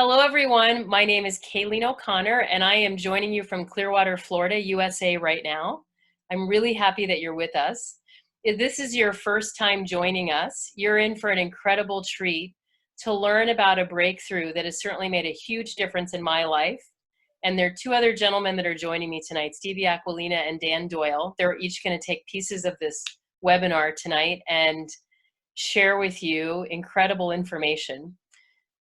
Hello, everyone. My name is Kaleen O'Connor, and I am joining you from Clearwater, Florida, USA right now. I'm really happy that you're with us. If this is your first time joining us, you're in for an incredible treat to learn about a breakthrough that has certainly made a huge difference in my life. And there are two other gentlemen that are joining me tonight, Stevie Aquilina and Dan Doyle. They're each going to take pieces of this webinar tonight and share with you incredible information.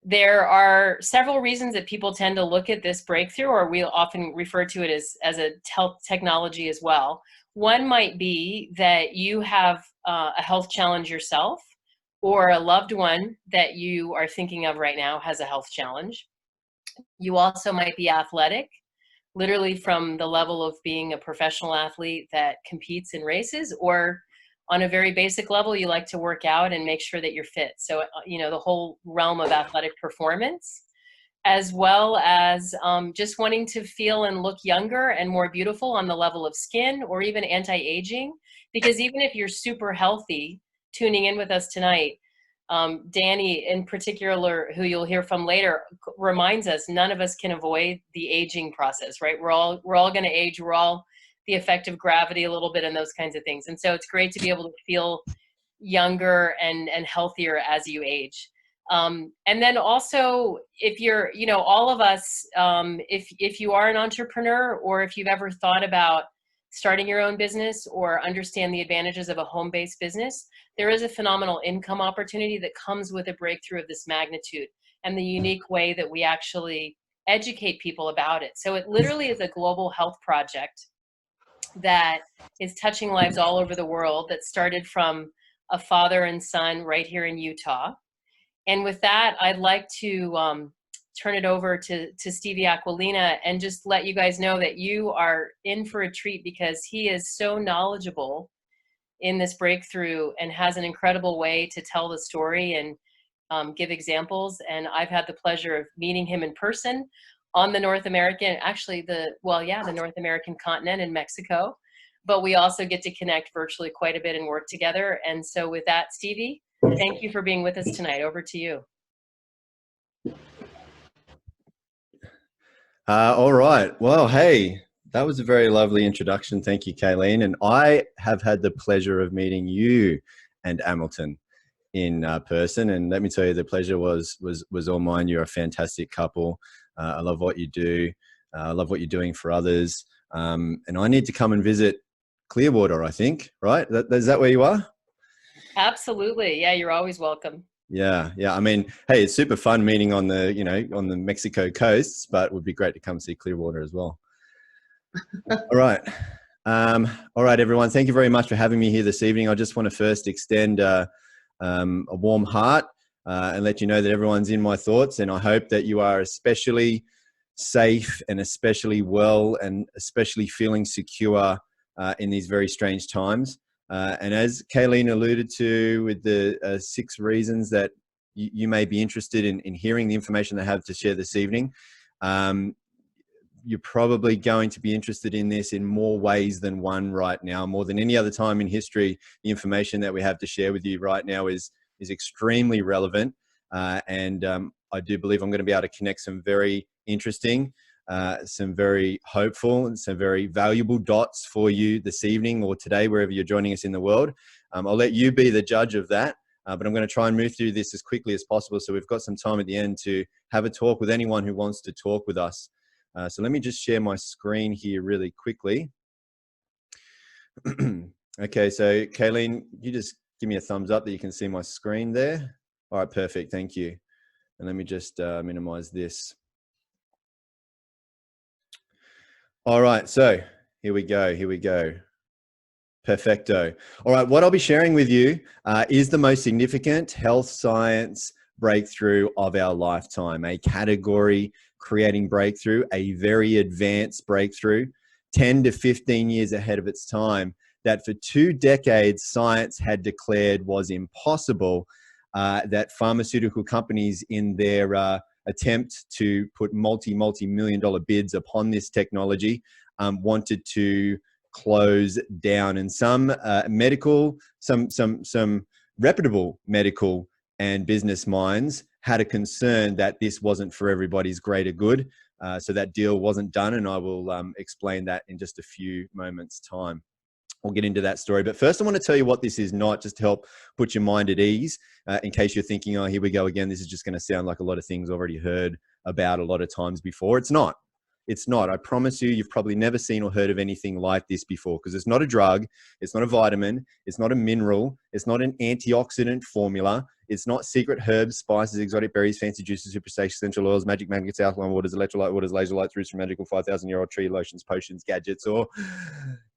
There are several reasons that people tend to look at this breakthrough, or we often refer to it as a health technology as well. One might be that you have a health challenge yourself, or a loved one that you are thinking of right now has a health challenge. You also might be athletic, literally from the level of being a professional athlete that competes in races, or on a very basic level, you like to work out and make sure that you're fit. So, the whole realm of athletic performance, as well as just wanting to feel and look younger and more beautiful on the level of skin or even anti-aging. Because even if you're super healthy, tuning in with us tonight, Danny in particular, who you'll hear from later, reminds us none of us can avoid the aging process, right? We're all going to age. We're all the effect of gravity a little bit and those kinds of things. And so it's great to be able to feel younger and healthier as you age. And then also, if you're, all of us, if you are an entrepreneur, or if you've ever thought about starting your own business or understand the advantages of a home-based business, there is a phenomenal income opportunity that comes with a breakthrough of this magnitude and the unique way that we actually educate people about it. So it literally is a global health project that is touching lives all over the world, that started from a father and son right here in Utah. And with that, I'd like to turn it over to Stevie Aquilina and just let you guys know that you are in for a treat, because he is so knowledgeable in this breakthrough and has an incredible way to tell the story and give examples. And I've had the pleasure of meeting him in person on the North American, actually the North American continent in Mexico, but we also get to connect virtually quite a bit and work together. And so with that, Stevie, thank you for being with us tonight. Over to you. All right. Well, hey, that was a very lovely introduction. Thank you, Kaleen. And I have had the pleasure of meeting you and Hamilton in person. And let me tell you, the pleasure was all mine. You're a fantastic couple. I love what you do. I love what you're doing for others. And I need to come and visit Clearwater, I think, right? Is that where you are? Absolutely. Yeah, you're always welcome. Yeah. I mean, hey, it's super fun meeting on the, on the Mexico coasts, but it would be great to come see Clearwater as well. All right. All right, everyone. Thank you very much for having me here this evening. I just want to first extend a warm heart and let you know that everyone's in my thoughts, and I hope that you are especially safe and especially well and especially feeling secure in these very strange times. And as Kaleen alluded to with the 6 reasons that you may be interested in hearing the information I have to share this evening, you're probably going to be interested in this in more ways than one right now. More than any other time in history, the information that we have to share with you right now is extremely relevant. And I do believe I'm going to be able to connect some very interesting, some very hopeful, and some very valuable dots for you this evening or today, wherever you're joining us in the world. I'll let you be the judge of that. But I'm going to try and move through this as quickly as possible, so we've got some time at the end to have a talk with anyone who wants to talk with us. So let me just share my screen here really quickly. Okay, so Kaleen, you just give me a thumbs up that you can see my screen there. All right, perfect, thank you. And let me just minimize this. All right, so here we go. Perfecto. All right, what I'll be sharing with you is the most significant health science breakthrough of our lifetime, a category creating breakthrough, a very advanced breakthrough, 10 to 15 years ahead of its time, that for 2 decades science had declared was impossible, that pharmaceutical companies in their attempt to put multi-million dollar bids upon this technology wanted to close down. And some reputable medical and business minds had a concern that this wasn't for everybody's greater good. So that deal wasn't done, and I will explain that in just a few moments' time. We'll get into that story. But first, I want to tell you what this is not, just to help put your mind at ease, in case you're thinking, oh, here we go again. This is just going to sound like a lot of things already heard about a lot of times before. It's not. It's not. I promise you, you've probably never seen or heard of anything like this before, because it's not a drug. It's not a vitamin. It's not a mineral. It's not an antioxidant formula. It's not secret herbs, spices, exotic berries, fancy juices, superstitious essential oils, magic magnets, alkaline waters, electrolyte waters, laser lights, roots from magical 5,000-year-old tree, lotions, potions, gadgets, or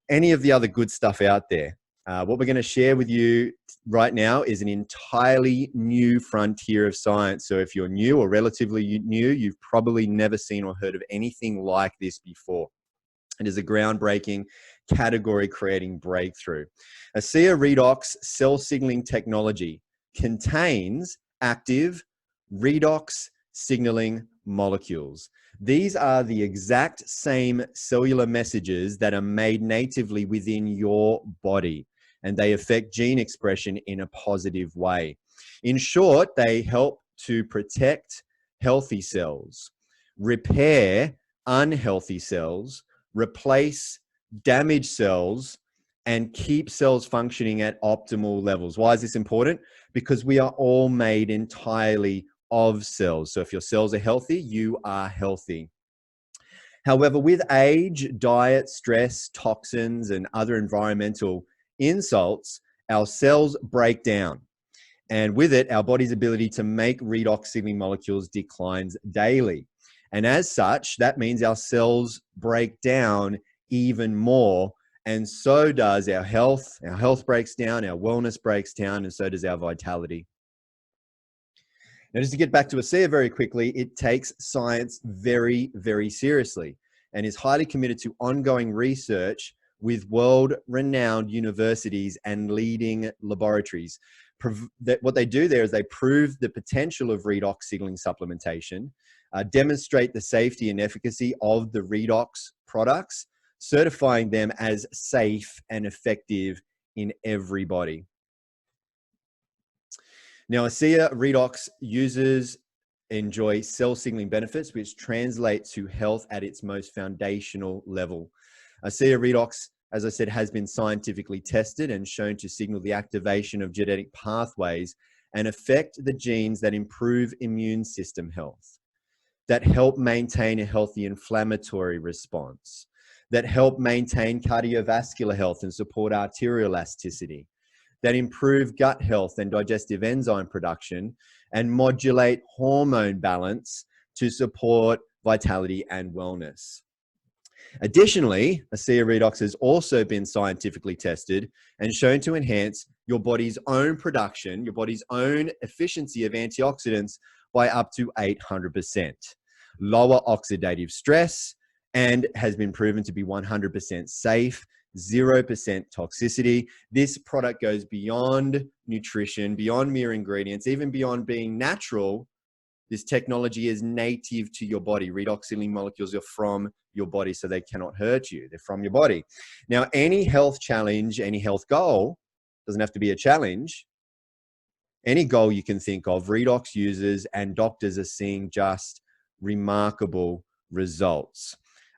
any of the other good stuff out there. What we're going to share with you right now is an entirely new frontier of science. So if you're new or relatively new, you've probably never seen or heard of anything like this before. It is a groundbreaking, category-creating breakthrough. ASEA REDOX cell signaling technology contains active redox signaling molecules. These are the exact same cellular messages that are made natively within your body, and they affect gene expression in a positive way. In short, they help to protect healthy cells, repair unhealthy cells, replace damaged cells, and keep cells functioning at optimal levels. Why is this important? Because we are all made entirely of cells. So if your cells are healthy, you are healthy. However, with age, diet, stress, toxins, and other environmental insults, our cells break down. And with it, our body's ability to make redox signaling molecules declines daily. And as such, that means our cells break down even more. And so does our health. Our health breaks down, our wellness breaks down, and so does our vitality. Now, just to get back to ASEA very quickly, it takes science very, very seriously and is highly committed to ongoing research with world-renowned universities and leading laboratories. What they do there is they prove the potential of redox signaling supplementation, demonstrate the safety and efficacy of the redox products, certifying them as safe and effective in everybody. Now, ASEA REDOX users enjoy cell signaling benefits, which translate to health at its most foundational level. ASEA REDOX, as I said, has been scientifically tested and shown to signal the activation of genetic pathways and affect the genes that improve immune system health, that help maintain a healthy inflammatory response, that help maintain cardiovascular health and support arterial elasticity, that improve gut health and digestive enzyme production, and modulate hormone balance to support vitality and wellness. Additionally, ASEA REDOX has also been scientifically tested and shown to enhance your body's own production, your body's own efficiency of antioxidants by up to 800%, lower oxidative stress, and has been proven to be 100% safe, 0% toxicity. This product goes beyond nutrition, beyond mere ingredients, even beyond being natural. This technology is native to your body. Redox signaling molecules are from your body, so they cannot hurt you. They're from your body. Now, any health challenge, any health goal, doesn't have to be a challenge. Any goal you can think of, Redox users and doctors are seeing just remarkable results.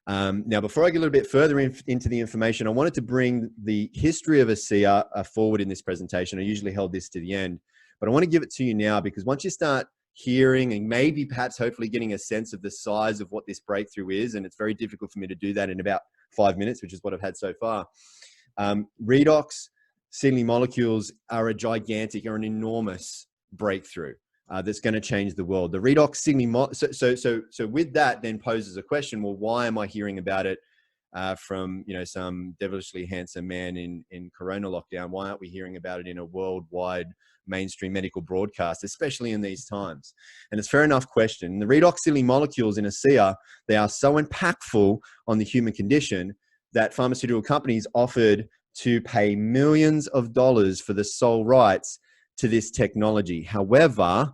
Now, before I get a little bit further into the information, I wanted to bring the history of ASEA forward in this presentation. I usually held this to the end, but I want to give it to you now, because once you start hearing and maybe perhaps hopefully getting a sense of the size of what this breakthrough is, and it's very difficult for me to do that in about 5 minutes, which is what I've had so far. Redox signaling molecules are a gigantic or an enormous breakthrough that's going to change the world. The redox signaling, so with that then poses a question, well, why am I hearing about it from some devilishly handsome man in Corona lockdown? Why aren't we hearing about it in a worldwide mainstream medical broadcast, especially in these times? And it's a fair enough question. The redox signaling molecules in ASEA, they are so impactful on the human condition that pharmaceutical companies offered to pay millions of dollars for the sole rights to this technology. However,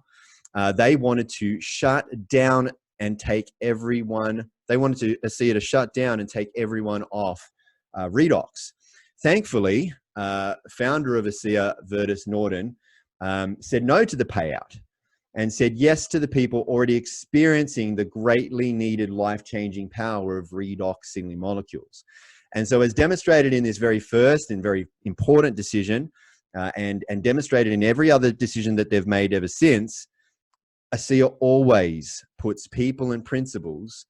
they wanted to shut down and take everyone, they wanted to ASEA to shut down and take everyone off redox. Thankfully, founder of ASEA, Virtus Norden, said no to the payout. and said yes to the people already experiencing the greatly needed life-changing power of redox signaling molecules. And so as demonstrated in this very first and very important decision, and demonstrated in every other decision that they've made ever since, ASEA always puts people and principles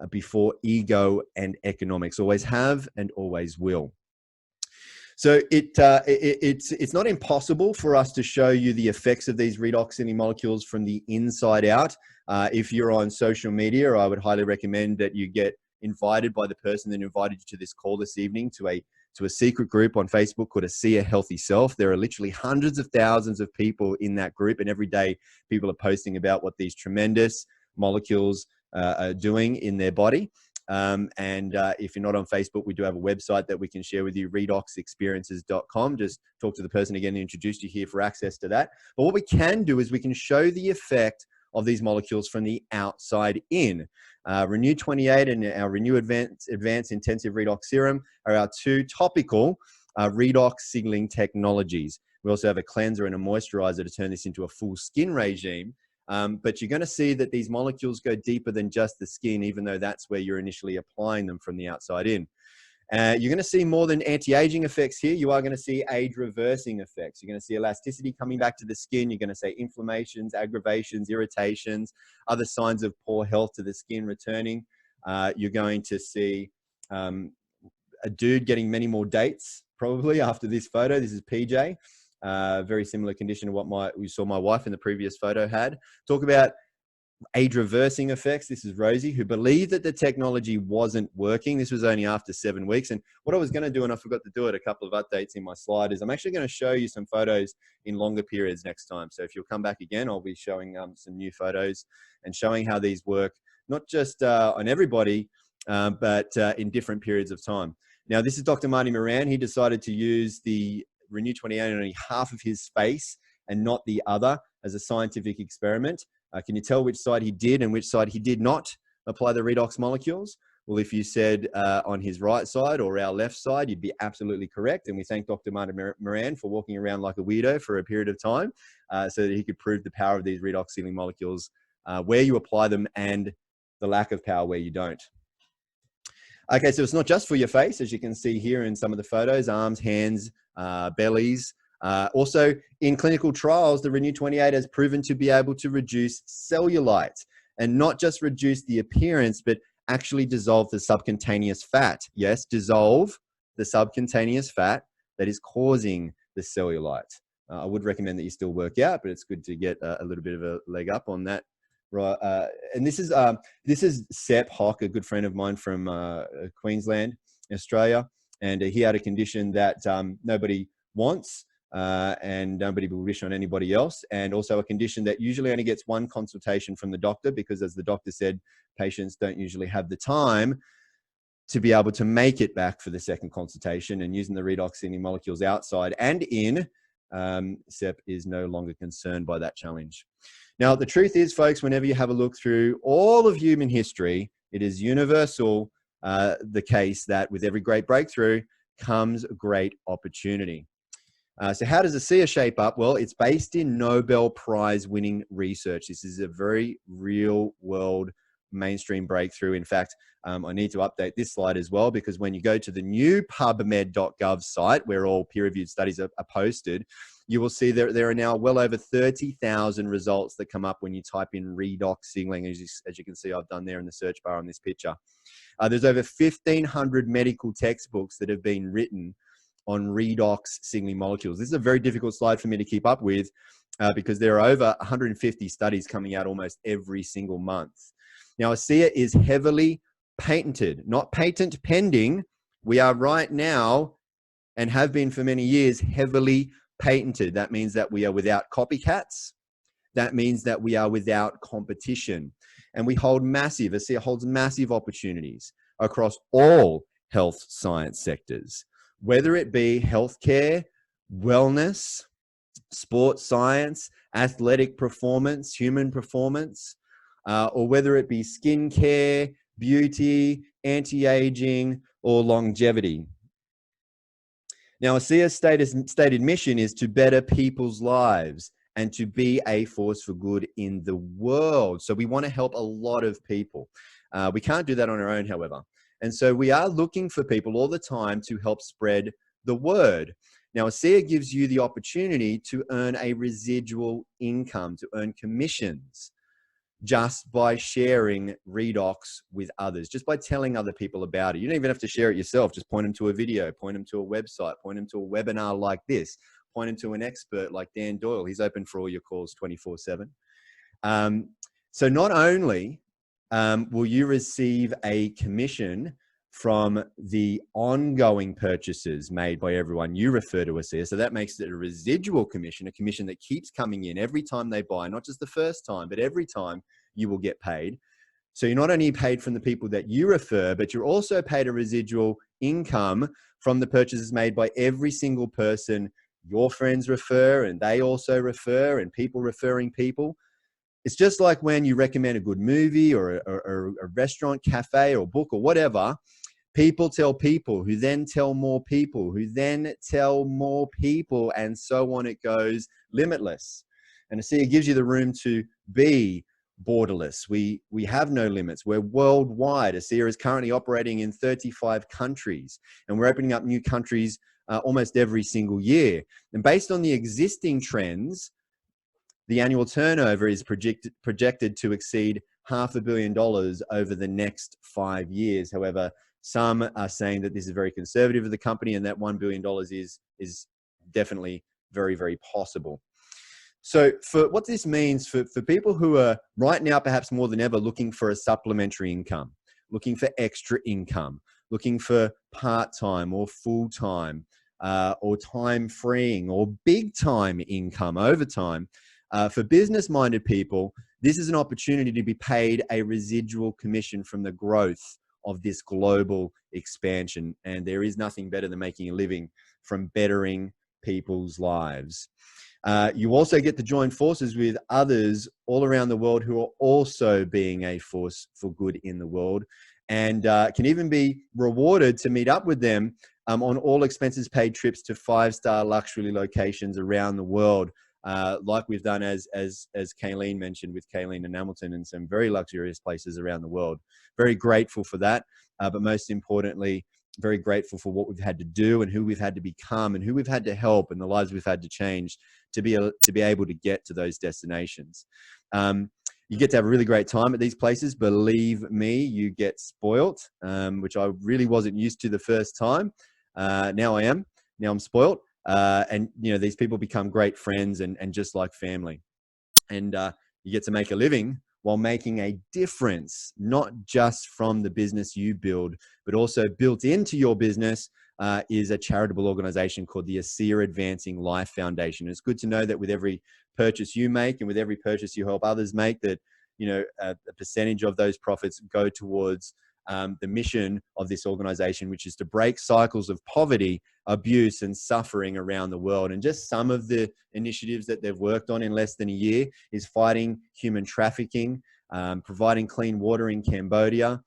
before ego and economics, always have and always will. So it's not impossible for us to show you the effects of these redox signaling molecules from the inside out. If you're on social media, I would highly recommend that you get invited by the person that invited you to this call this evening to a secret group on Facebook called ASEA Healthy Self. There are literally hundreds of thousands of people in that group, and every day people are posting about what these tremendous molecules are doing in their body. If you're not on Facebook, we do have a website that we can share with you, redoxexperiences.com. Just talk to the person again and introduce you here for access to that. But what we can do is we can show the effect of these molecules from the outside in. Renew 28 and our Renew Advanced Intensive Redox Serum are our two topical redox signaling technologies. We also have a cleanser and a moisturizer to turn this into a full skin regime. But you're going to see that these molecules go deeper than just the skin, even though that's where you're initially applying them from the outside in. You're going to see more than anti-aging effects here. You are going to see age-reversing effects. You're going to see elasticity coming back to the skin. You're going to see inflammations, aggravations, irritations, other signs of poor health to the skin returning. You're going to see a dude getting many more dates, probably, after this photo. This is PJ. Very similar condition to what we saw my wife in the previous photo had. Talk about age-reversing effects. This is Rosie, who believed that the technology wasn't working. This was only after 7 weeks. And what I was going to do, and I forgot to do it, a couple of updates in my slide, is I'm actually going to show you some photos in longer periods next time. So if you'll come back again, I'll be showing some new photos and showing how these work, not just on everybody, but in different periods of time. Now, this is Dr. Marty Moran. He decided to use the Renew 28 on only half of his face and not the other as a scientific experiment. Can you tell which side he did and which side he did not apply the redox molecules? Well, if you said on his right side or our left side, you'd be absolutely correct. And we thank Dr. Marty Moran for walking around like a weirdo for a period of time so that he could prove the power of these redox signaling molecules where you apply them and the lack of power where you don't. Okay, so it's not just for your face, as you can see here in some of the photos, arms, hands, bellies. Also, in clinical trials, the Renew 28 has proven to be able to reduce cellulite and not just reduce the appearance, but actually dissolve the subcutaneous fat. Yes, dissolve the subcutaneous fat that is causing the cellulite. I would recommend that you still work out, but it's good to get a little bit of a leg up on that. Right, and this is Sep Hock, a good friend of mine from Queensland, Australia, and he had a condition that nobody wants and nobody will wish on anybody else, and also a condition that usually only gets one consultation from the doctor because, as the doctor said, patients don't usually have the time to be able to make it back for the second consultation, and using the redox signaling molecules outside and in, Sep is no longer concerned by that challenge. Now, the truth is, folks, whenever you have a look through all of human history, it is universal the case that with every great breakthrough comes great opportunity. So how does ASEA shape up? Well, it's based in Nobel Prize winning research. This is a very real world mainstream breakthrough. In fact, I need to update this slide as well, because when you go to the new pubmed.gov site where all peer-reviewed studies are posted, you will see there are now well over 30,000 results that come up when you type in redox signaling, as you can see I've done there in the search bar on this picture. There's over 1,500 medical textbooks that have been written on redox signaling molecules. This is a very difficult slide for me to keep up with because there are over 150 studies coming out almost every single month. Now, ASEA is heavily patented, not patent pending. We are right now, and have been for many years, heavily patented. That means that we are without copycats. That means that we are without competition. And we hold massive, ASEA holds massive opportunities across all health science sectors, whether it be healthcare, wellness, sports science, athletic performance, human performance, or whether it be skincare, beauty, anti-aging, or longevity. Now, ASEA's stated mission is to better people's lives and to be a force for good in the world. So we want to help a lot of people. We can't do that on our own, however. And so we are looking for people all the time to help spread the word. Now, ASEA gives you the opportunity to earn a residual income, to earn commissions, just by sharing REDOX with others, just by telling other people about it. You don't even have to share it yourself. Just point them to a video, point them to a website, point them to a webinar like this, point them to an expert like Dan Doyle. He's open for all your calls 24/7. So not only will you receive a commission from the ongoing purchases made by everyone you refer to ASEA. So that makes it a residual commission, a commission that keeps coming in every time they buy, not just the first time, but every time you will get paid. So you're not only paid from the people that you refer, but you're also paid a residual income from the purchases made by every single person your friends refer, and they also refer, and people referring people. It's just like when you recommend a good movie or a restaurant, cafe, or book or whatever. People tell people who then tell more people who then tell more people, and so on it goes, limitless. And ASEA gives you the room to be borderless. We have no limits. We're worldwide. ASEA is currently operating in 35 countries, and we're opening up new countries almost every single year. And based on the existing trends, the annual turnover is projected to exceed $500 million over the next 5 years. However, some are saying that this is very conservative of the company, and that $1 billion is definitely very, very possible. So for what this means for people who are right now, perhaps more than ever, looking for a supplementary income, looking for extra income, looking for part-time or full-time or time freeing or big time income over time, for business-minded people, this is an opportunity to be paid a residual commission from the growth of this global expansion. And there is nothing better than making a living from bettering people's lives. You also get to join forces with others all around the world who are also being a force for good in the world, and can even be rewarded to meet up with them on all expenses paid trips to 5-star luxury locations around the world. Like we've done, as Kaleen mentioned, with Kaleen and Hamilton, and some very luxurious places around the world. Very grateful for that, but most importantly, very grateful for what we've had to do and who we've had to become and who we've had to help and the lives we've had to change to be able to get to those destinations. You get to have a really great time at these places. Believe me, you get spoilt, which I really wasn't used to the first time. Now I am. Now I'm spoilt. And you know, these people become great friends and just like family. And you get to make a living while making a difference, not just from the business you build, but also built into your business is a charitable organization called the ASEA Advancing Life Foundation. It's good to know that with every purchase you make and with every purchase you help others make, that, you know, a percentage of those profits go towards the mission of this organization, which is to break cycles of poverty, abuse, and suffering around the world. And just some of the initiatives that they've worked on in less than a year is fighting human trafficking, providing clean water in Cambodia,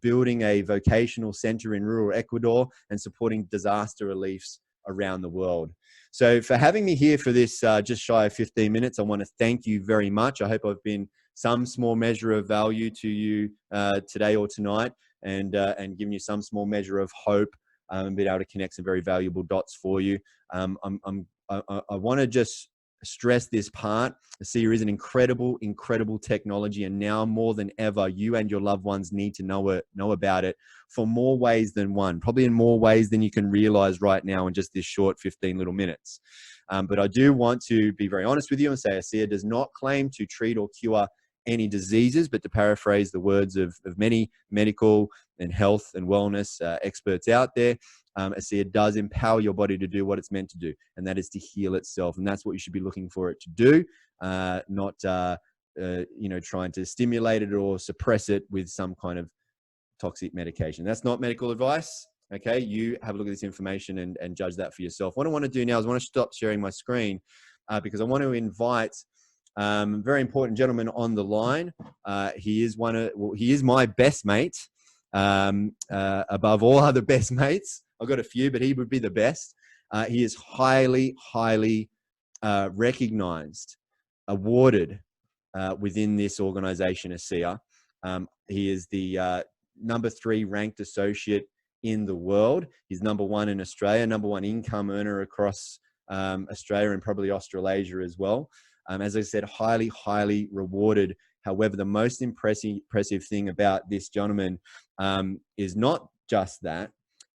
building a vocational center in rural Ecuador, and supporting disaster reliefs around the world. So for having me here for this just shy of 15 minutes, I want to thank you very much. I hope I've been some small measure of value to you today or tonight, and giving you some small measure of hope, and being able to connect some very valuable dots for you. I want to just stress this part. ASEA is an incredible technology, and now more than ever, you and your loved ones need to know about it for more ways than one, probably in more ways than you can realize right now in just this short 15 little minutes. But I do want to be very honest with you and say ASEA does not claim to treat or cure any diseases, but to paraphrase the words of many medical and health and wellness experts out there, ASEA does empower your body to do what it's meant to do, and that is to heal itself. And that's what you should be looking for it to do, not you know, trying to stimulate it or suppress it with some kind of toxic medication. That's not medical advice. Okay, you have a look at this information and judge that for yourself. What I want to do now is I want to stop sharing my screen because I want to invite a very important gentleman on the line. He is he is my best mate, above all other best mates. I've got a few, but he would be the best. He is highly recognized awarded within this organization, ASEA. He is the #3 ranked associate in the world. He's #1 in Australia, #1 income earner across Australia and probably Australasia as well. As I said, highly, highly rewarded. However, the most impressive thing about this gentleman is not just that,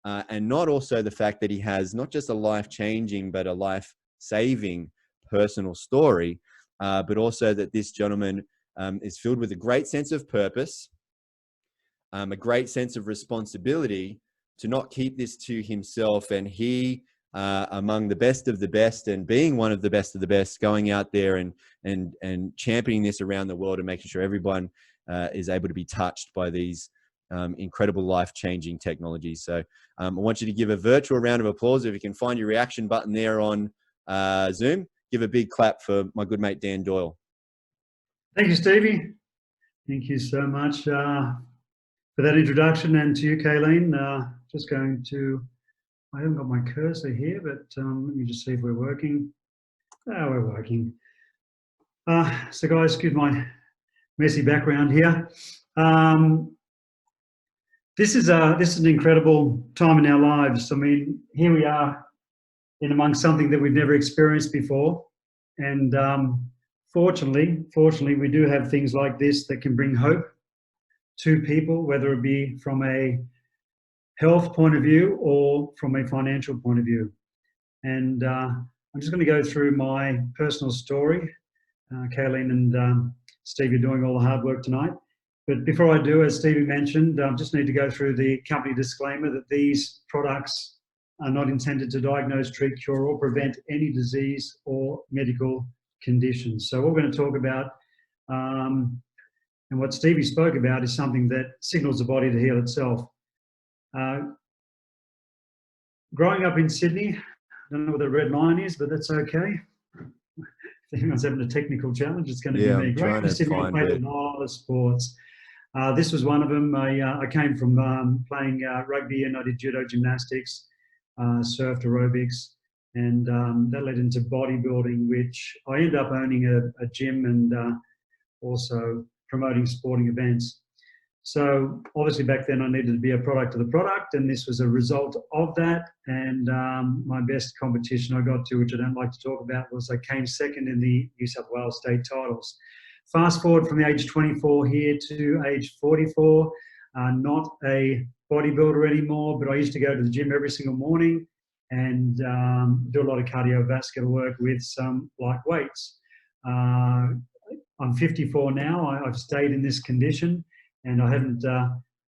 and not also the fact that he has not just a life-changing, but a life-saving personal story, but also that this gentleman is filled with a great sense of purpose, a great sense of responsibility to not keep this to himself. And he, among the best of the best and being one of the best of the best, going out there and championing this around the world and making sure everyone is able to be touched by these incredible life-changing technologies. So I want you to give a virtual round of applause. If you can find your reaction button there on Zoom, give a big clap for my good mate, Dan Doyle. Thank you, Stevie. Thank you so much for that introduction, and to you, Kaleen. Just going to, I haven't got my cursor here, but let me just see if we're working. Oh, we're working. So guys, excuse my messy background here. This is an incredible time in our lives. I mean, here we are in amongst something that we've never experienced before. And fortunately, we do have things like this that can bring hope to people, whether it be from a health point of view or from a financial point of view. And I'm just going to go through my personal story. Kaleen and Stevie are doing all the hard work tonight. But before I do, as Stevie mentioned, I just need to go through the company disclaimer that these products are not intended to diagnose, treat, cure, or prevent any disease or medical conditions. So what we're going to talk about, and what Stevie spoke about, is something that signals the body to heal itself. Growing up in Sydney, I don't know what the red line is, but that's okay. If anyone's having a technical challenge, it's going to be me. Growing up in Sydney, I played a lot of sports. This was one of them. I came from playing rugby, and I did judo, gymnastics, surfed, aerobics, and that led into bodybuilding, which I ended up owning a gym and also promoting sporting events. So obviously back then I needed to be a product of the product, and this was a result of that. And my best competition I got to, which I don't like to talk about, was I came second in the New South Wales state titles. Fast forward from the age 24 here to age 44, not a bodybuilder anymore, but I used to go to the gym every single morning and do a lot of cardiovascular work with some light weights. I'm 54 now. I've stayed in this condition, and I haven't,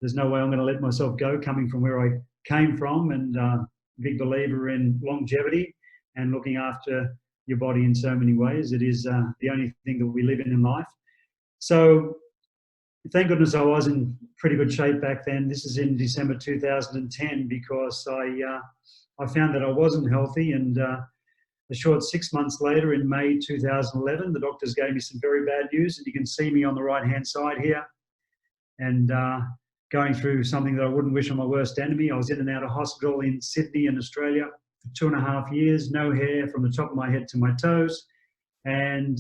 there's no way I'm going to let myself go, coming from where I came from, and big believer in longevity and looking after your body in so many ways. It is the only thing that we live in life. So thank goodness I was in pretty good shape back then. This is in December 2010, because I found that I wasn't healthy, and a short 6 months later, in May 2011, the doctors gave me some very bad news, and you can see me on the right-hand side here, and going through something that I wouldn't wish on my worst enemy. I was in and out of hospital in Sydney in Australia for 2.5 years, no hair from the top of my head to my toes, and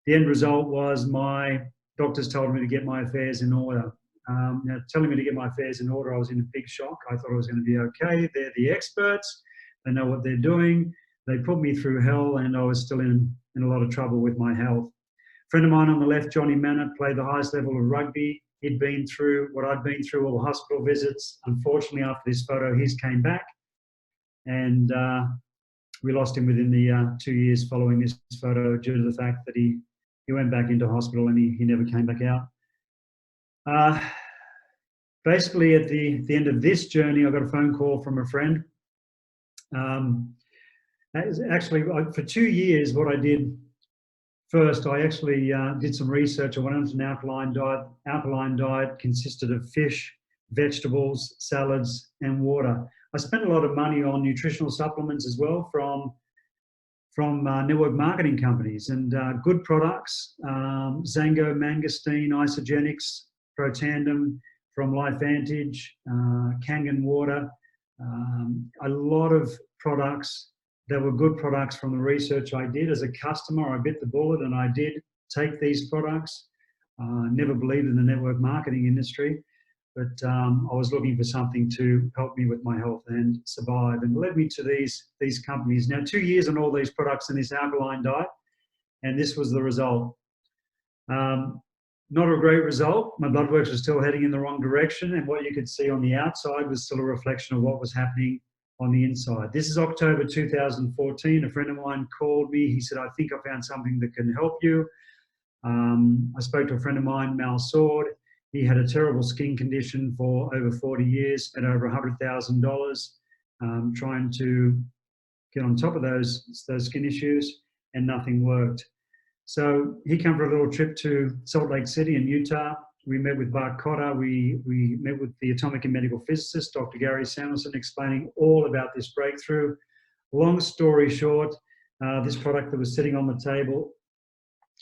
the end result was my doctors told me to get my affairs in order. Now, telling me to get my affairs in order, I was in a big shock. I thought I was going to be okay. They're the experts. They know what they're doing. They put me through hell, and I was still in a lot of trouble with my health. A friend of mine on the left, Johnny Mannett, played the highest level of rugby. He'd been through what I'd been through, all the hospital visits. Unfortunately, after this photo, his came back, and we lost him within the 2 years following this photo, due to the fact that he went back into hospital and he never came back out. Basically, at the end of this journey, I got a phone call from a friend. Actually, for 2 years, what I did first, I actually did some research. I went on to an alkaline diet. Alkaline diet consisted of fish, vegetables, salads, and water. I spent a lot of money on nutritional supplements as well from network marketing companies, and good products, Zango, Mangosteen, Isogenics, Protandem from LifeVantage, Kangen water, a lot of products They were good products from the research I did. As a customer, I bit the bullet and I did take these products. Never believed in the network marketing industry, but I was looking for something to help me with my health and survive, and led me to these companies. Now, 2 years on all these products and this alkaline diet, and this was the result. Not a great result. My blood works were still heading in the wrong direction, and what you could see on the outside was still a reflection of what was happening on the inside. This is October 2014. A friend of mine called me. He said, I think I found something that can help you. I spoke to a friend of mine, Mal Sword. He had a terrible skin condition for over 40 years, spent over $100,000 trying to get on top of those skin issues, and nothing worked. So he came for a little trip to Salt Lake City in Utah. We met with Bart Cotter. We met with the atomic and medical physicist, Dr. Gary Samuelson, explaining all about this breakthrough. Long story short, this product that was sitting on the table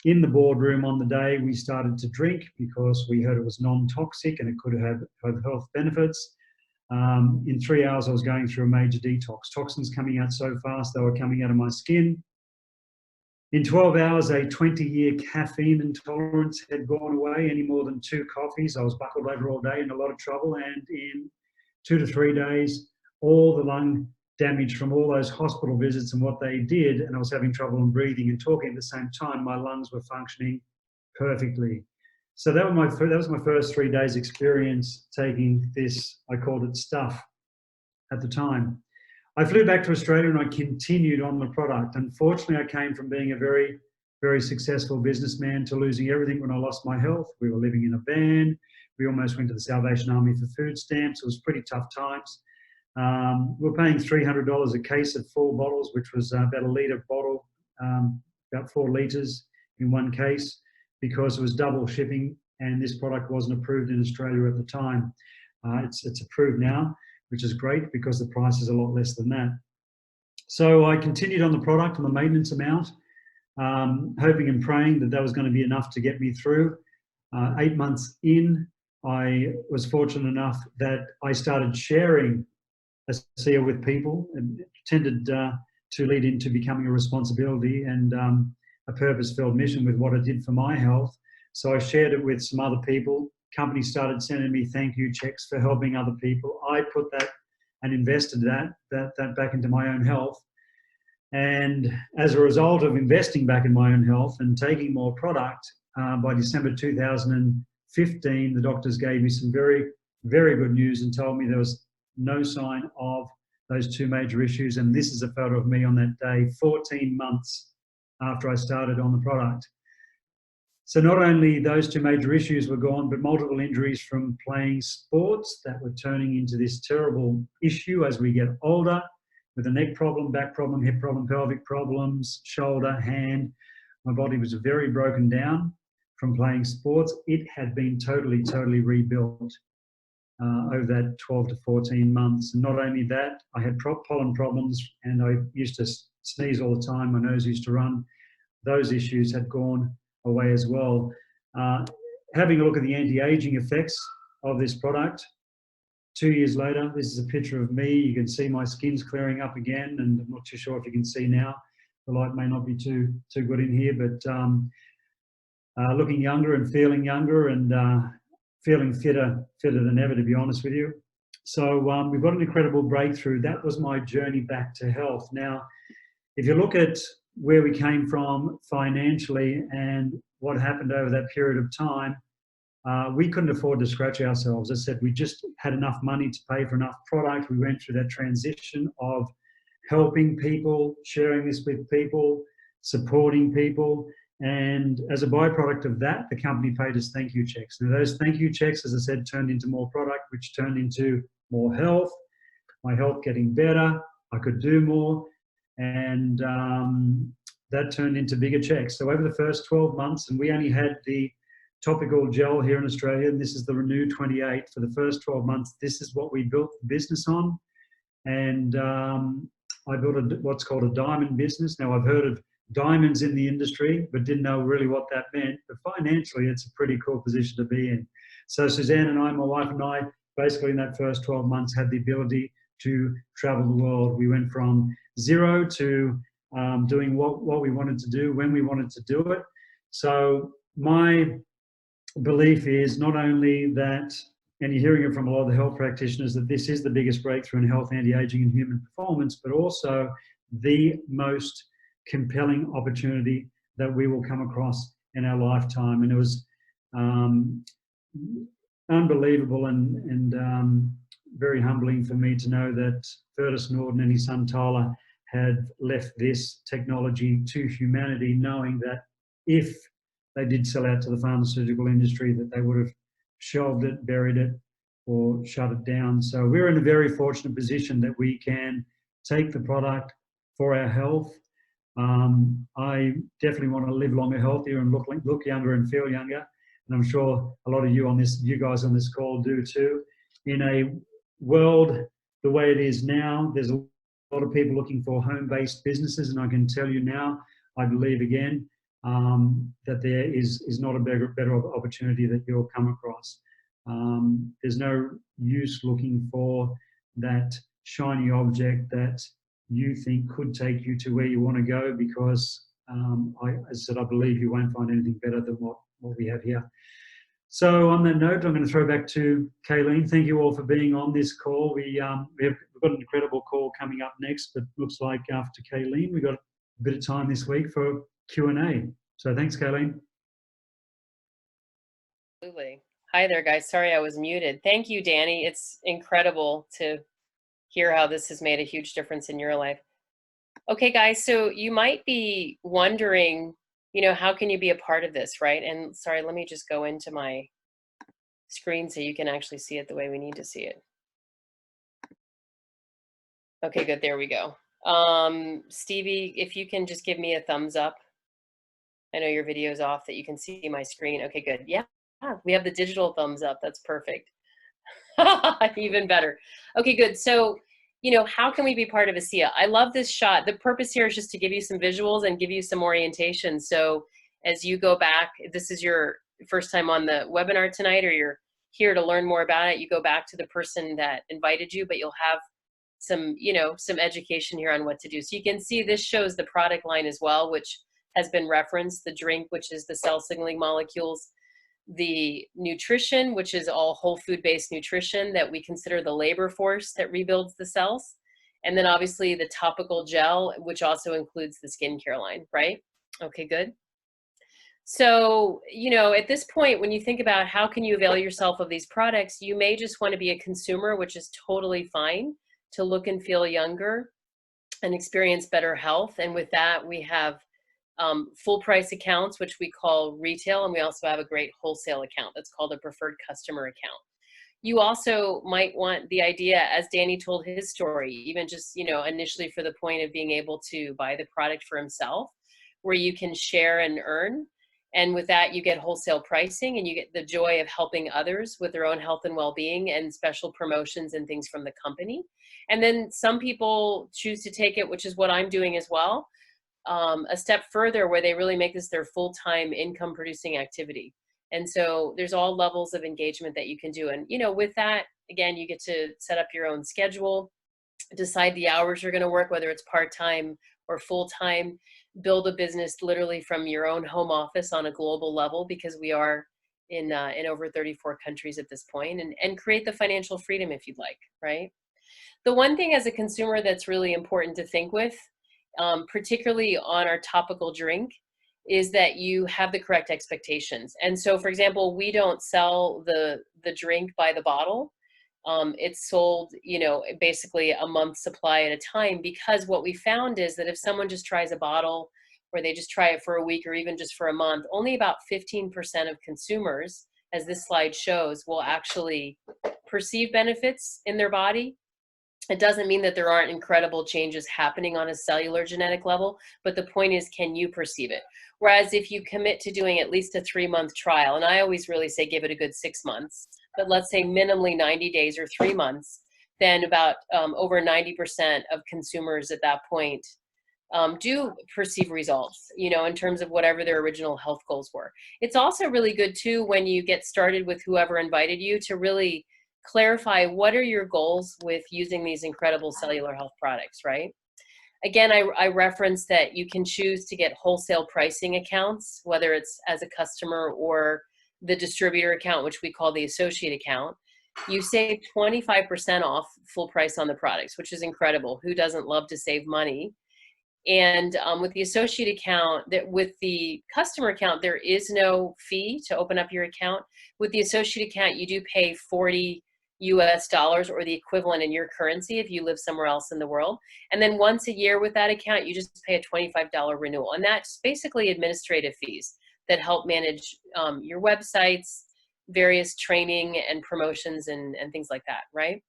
in the boardroom on the day we started to drink, because we heard it was non-toxic and it could have health benefits. In 3 hours, I was going through a major detox. Toxins coming out so fast, they were coming out of my skin. In 12 hours, a 20-year caffeine intolerance had gone away. Any more than 2 coffees, I was buckled over all day, in a lot of trouble. And in 2 to 3 days, all the lung damage from all those hospital visits and what they did, and I was having trouble in breathing and talking at the same time, my lungs were functioning perfectly. So that was my first 3 days experience taking this, I called it stuff at the time. I flew back to Australia and I continued on the product. Unfortunately, I came from being a very, very successful businessman to losing everything when I lost my health. We were living in a van. We almost went to the Salvation Army for food stamps. It was pretty tough times. We were paying $300 a case of 4 bottles, which was about a litre bottle, about 4 litres in one case, because it was double shipping and this product wasn't approved in Australia at the time. It's approved now, which is great because the price is a lot less than that. So I continued on the product on the maintenance amount, hoping and praying that that was going to be enough to get me through. 8 months in, I was fortunate enough that I started sharing ASEA with people, and it tended to lead into becoming a responsibility and a purpose-filled mission with what it did for my health. So I shared it with some other people. Companies started sending me thank you checks for helping other people. I put that and invested that back into my own health. And as a result of investing back in my own health and taking more product, by December 2015, the doctors gave me some very, very good news and told me there was no sign of those 2 major issues. And this is a photo of me on that day, 14 months after I started on the product. So not only those 2 major issues were gone, but multiple injuries from playing sports that were turning into this terrible issue as we get older, with a neck problem, back problem, hip problem, pelvic problems, shoulder, hand. My body was very broken down from playing sports. It had been totally, totally rebuilt over that 12 to 14 months. And not only that, I had pollen problems and I used to sneeze all the time. My nose used to run. Those issues had gone away as well. Having a look at the anti-aging effects of this product, 2 years later, this is a picture of me. You can see my skin's clearing up again, and I'm not too sure if you can see now. The light may not be too good in here, but looking younger and feeling younger and feeling fitter than ever, to be honest with you. So we've got an incredible breakthrough. That was my journey back to health. Now, if you look at where we came from financially and what happened over that period of time, we couldn't afford to scratch ourselves. As I said, we just had enough money to pay for enough product. We went through that transition of helping people, sharing this with people, supporting people. And as a byproduct of that, the company paid us thank you checks. Now those thank you checks, as I said, turned into more product, which turned into more health, my health getting better, I could do more, and that turned into bigger checks. So over the first 12 months, and we only had the topical gel here in Australia, and this is the Renew 28. For the first 12 months, this is what we built the business on. And I built what's called a diamond business. Now I've heard of diamonds in the industry, but didn't know really what that meant. But financially, it's a pretty cool position to be in. So Suzanne and I, my wife and I, basically in that first 12 months had the ability to travel the world. We went from zero to doing what we wanted to do when we wanted to do it. So my belief is not only that, and you're hearing it from a lot of the health practitioners, that this is the biggest breakthrough in health, anti-aging, and human performance, but also the most compelling opportunity that we will come across in our lifetime. And it was unbelievable and very humbling for me to know that Fergus Norton and his son Tyler had left this technology to humanity, knowing that if they did sell out to the pharmaceutical industry, that they would have shelved it, buried it, or shut it down. So we're in a very fortunate position that we can take the product for our health. I definitely want to live longer, healthier, and look younger and feel younger. And I'm sure a lot of you guys on this call do too. In a world the way it is now, there's a lot of people looking for home-based businesses, and I can tell you now, I believe again, that there is not a better opportunity that you'll come across. There's no use looking for that shiny object that you think could take you to where you want to go, because as I said, I believe you won't find anything better than what we have here. So on that note, I'm going to throw back to Kaleen. Thank you all for being on this call. We've got an incredible call coming up next, but looks like after Kaleen, we've got a bit of time this week for Q&A. So thanks, Kaleen. Absolutely. Hi there, guys. Sorry I was muted. Thank you, Danny. It's incredible to hear how this has made a huge difference in your life. Okay, guys, so you might be wondering, how can you be a part of this, right? And sorry, let me just go into my screen so you can actually see it the way we need to see it. Okay, good. There we go. Stevie, if you can just give me a thumbs up. I know your video's off, that you can see my screen. Okay, good. Yeah, we have the digital thumbs up. That's perfect. Even better. Okay, good. So, how can we be part of ASEA? I love this shot. The purpose here is just to give you some visuals and give you some orientation. So as you go back, if this is your first time on the webinar tonight, or you're here to learn more about it, you go back to the person that invited you, but you'll have some, some education here on what to do. So you can see this shows the product line as well, which has been referenced, the drink, which is the cell signaling molecules, the nutrition, which is all whole food based nutrition that we consider the labor force that rebuilds the cells. And then obviously the topical gel, which also includes the skincare line, right? Okay, good. So, at this point, when you think about how can you avail yourself of these products, you may just want to be a consumer, which is totally fine, to look and feel younger and experience better health. And with that, we have full price accounts, which we call retail, and we also have a great wholesale account that's called a preferred customer account. You also might want the idea, as Danny told his story, even just, initially for the point of being able to buy the product for himself, where you can share and earn. And with that, you get wholesale pricing, and you get the joy of helping others with their own health and well-being and special promotions and things from the company. And then some people choose to take it, which is what I'm doing as well, a step further, where they really make this their full-time income producing activity. And so there's all levels of engagement that you can do. And, with that, again, you get to set up your own schedule, decide the hours you're going to work, whether it's part-time or full-time, build a business literally from your own home office on a global level, because we are in over 34 countries at this point, and create the financial freedom if you'd like, right? The one thing as a consumer that's really important to think with, particularly on our topical drink, is that you have the correct expectations. And so, for example, we don't sell the drink by the bottle. It's sold, basically a month's supply at a time, because what we found is that if someone just tries a bottle, or they just try it for a week or even just for a month, only about 15% of consumers, as this slide shows, will actually perceive benefits in their body. It doesn't mean that there aren't incredible changes happening on a cellular genetic level, but the point is, can you perceive it? Whereas if you commit to doing at least a 3-month trial, and I always really say give it a good 6 months, but let's say minimally 90 days or 3 months, then about over 90% of consumers at that point do perceive results, in terms of whatever their original health goals were. It's also really good too, when you get started with whoever invited you, to really clarify what are your goals with using these incredible cellular health products, right? Again, I referenced that you can choose to get wholesale pricing accounts, whether it's as a customer or the distributor account, which we call the associate account. You save 25% off full price on the products, which is incredible. Who doesn't love to save money? And with the associate account, with the customer account, there is no fee to open up your account. With the associate account, you do pay $40 or the equivalent in your currency if you live somewhere else in the world. And then once a year with that account, you just pay a $25 renewal. And that's basically administrative fees that help manage your websites, various training and promotions and things like that, right?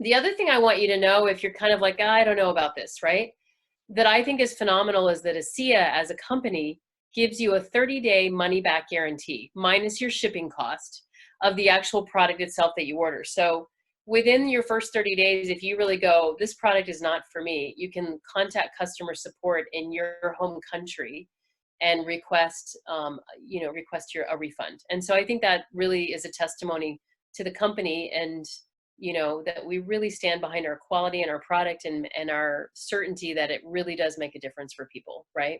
The other thing I want you to know, if you're kind of like, I don't know about this, right? That I think is phenomenal is that ASEA as a company gives you a 30-day money-back guarantee, minus your shipping cost of the actual product itself that you order. So within your first 30 days, if you really go, this product is not for me, you can contact customer support in your home country and request, request a refund. And so I think that really is a testimony to the company, and that we really stand behind our quality and our product and our certainty that it really does make a difference for people, right?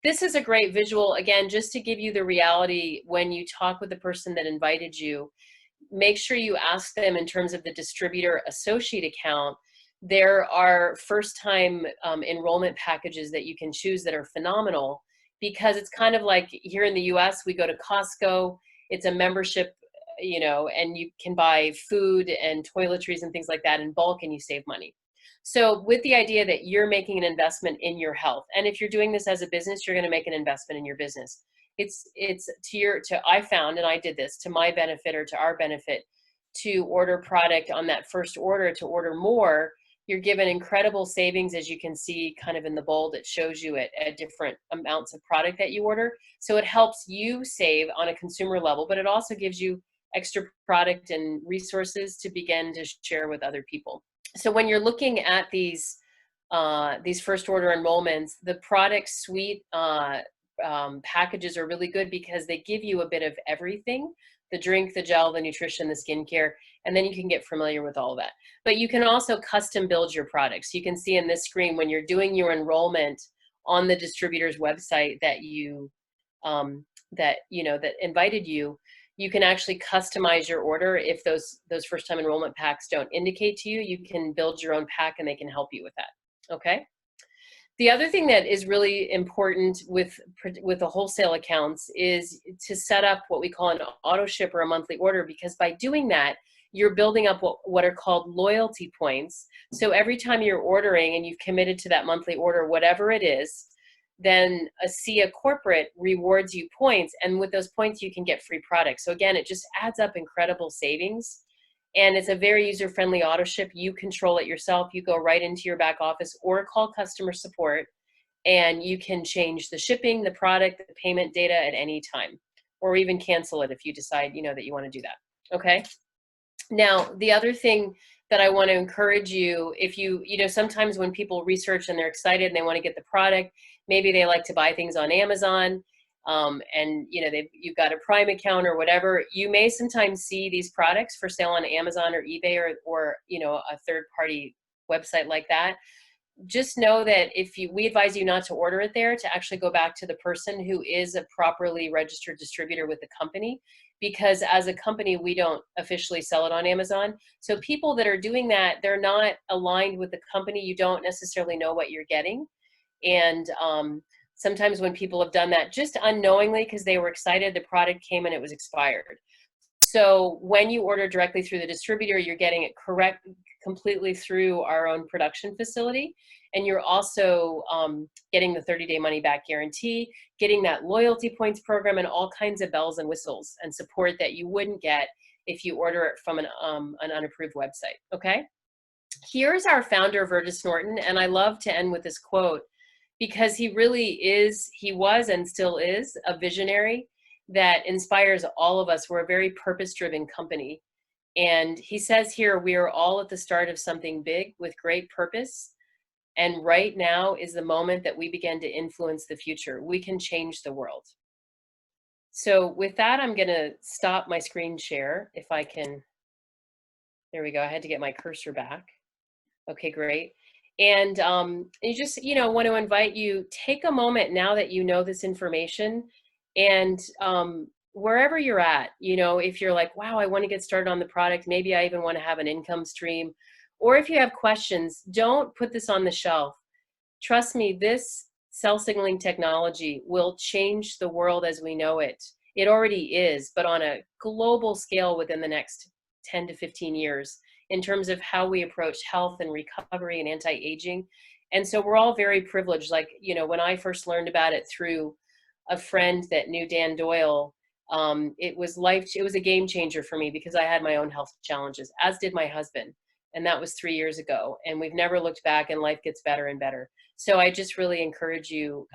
This is a great visual, again, just to give you the reality when you talk with the person that invited you. Make sure you ask them in terms of the distributor associate account. There are first-time enrollment packages that you can choose that are phenomenal, because it's kind of like here in the US, we go to Costco, it's a membership, and you can buy food and toiletries and things like that in bulk, and you save money. So with the idea that you're making an investment in your health, and if you're doing this as a business, you're going to make an investment in your business. I found, and I did this to my benefit or to our benefit, to order product on that first order, to order more, you're given incredible savings, as you can see kind of in the bold. It shows you at different amounts of product that you order. So it helps you save on a consumer level, but it also gives you extra product and resources to begin to share with other people. So when you're looking at these first order enrollments, the product suite packages are really good because they give you a bit of everything: the drink, the gel, the nutrition, the skincare, and then you can get familiar with all of that. But you can also custom build your products. You can see in this screen when you're doing your enrollment on the distributor's website that that invited you, you can actually customize your order. If those first-time enrollment packs don't indicate to you, you can build your own pack and they can help you with that, okay? The other thing that is really important with the wholesale accounts is to set up what we call an auto ship or a monthly order, because by doing that, you're building up what are called loyalty points. So every time you're ordering and you've committed to that monthly order, whatever it is, then ASEA corporate rewards you points, and with those points you can get free products. So again, it just adds up incredible savings, and it's a very user-friendly auto ship. You control it yourself. You go right into your back office or call customer support, and you can change the shipping, the product, the payment data at any time, or even cancel it if you decide that you want to do that. Okay. Now, the other thing that I want to encourage you, if sometimes when people research and they're excited and they want to get the product, maybe they like to buy things on Amazon, and you've got a Prime account or whatever. You may sometimes see these products for sale on Amazon or eBay or a third-party website like that. Just know that we advise you not to order it there, to actually go back to the person who is a properly registered distributor with the company, because as a company, we don't officially sell it on Amazon. So people that are doing that, they're not aligned with the company. You don't necessarily know what you're getting. And sometimes when people have done that just unknowingly because they were excited, the product came and it was expired. So when you order directly through the distributor, you're getting it correct completely through our own production facility. And you're also getting the 30-day money-back guarantee, getting that loyalty points program, and all kinds of bells and whistles and support that you wouldn't get if you order it from an unapproved website, okay? Here's our founder, Virgis Norton, and I love to end with this quote because he was and still is a visionary that inspires all of us. We're a very purpose-driven company. And he says here, we are all at the start of something big with great purpose. And right now is the moment that we begin to influence the future. We can change the world. So with that, I'm going to stop my screen share if I can. There we go. I had to get my cursor back. Okay, great. And you just, want to invite you, take a moment now that you know this information, and wherever you're at, if you're like, wow, I want to get started on the product, maybe I even want to have an income stream, or if you have questions, don't put this on the shelf. Trust me, this cell signaling technology will change the world as we know it. It already is, but on a global scale within the next 10 to 15 years in terms of how we approach health and recovery and anti-aging. And so we're all very privileged. Like, when I first learned about it through a friend that knew Dan Doyle, it was a game changer for me because I had my own health challenges, as did my husband. And that was 3 years ago. And we've never looked back, and life gets better and better. So I just really encourage you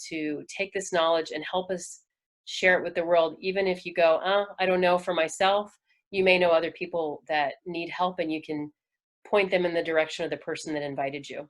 to take this knowledge and help us share it with the world. Even if you go, I don't know for myself, you may know other people that need help, and you can point them in the direction of the person that invited you.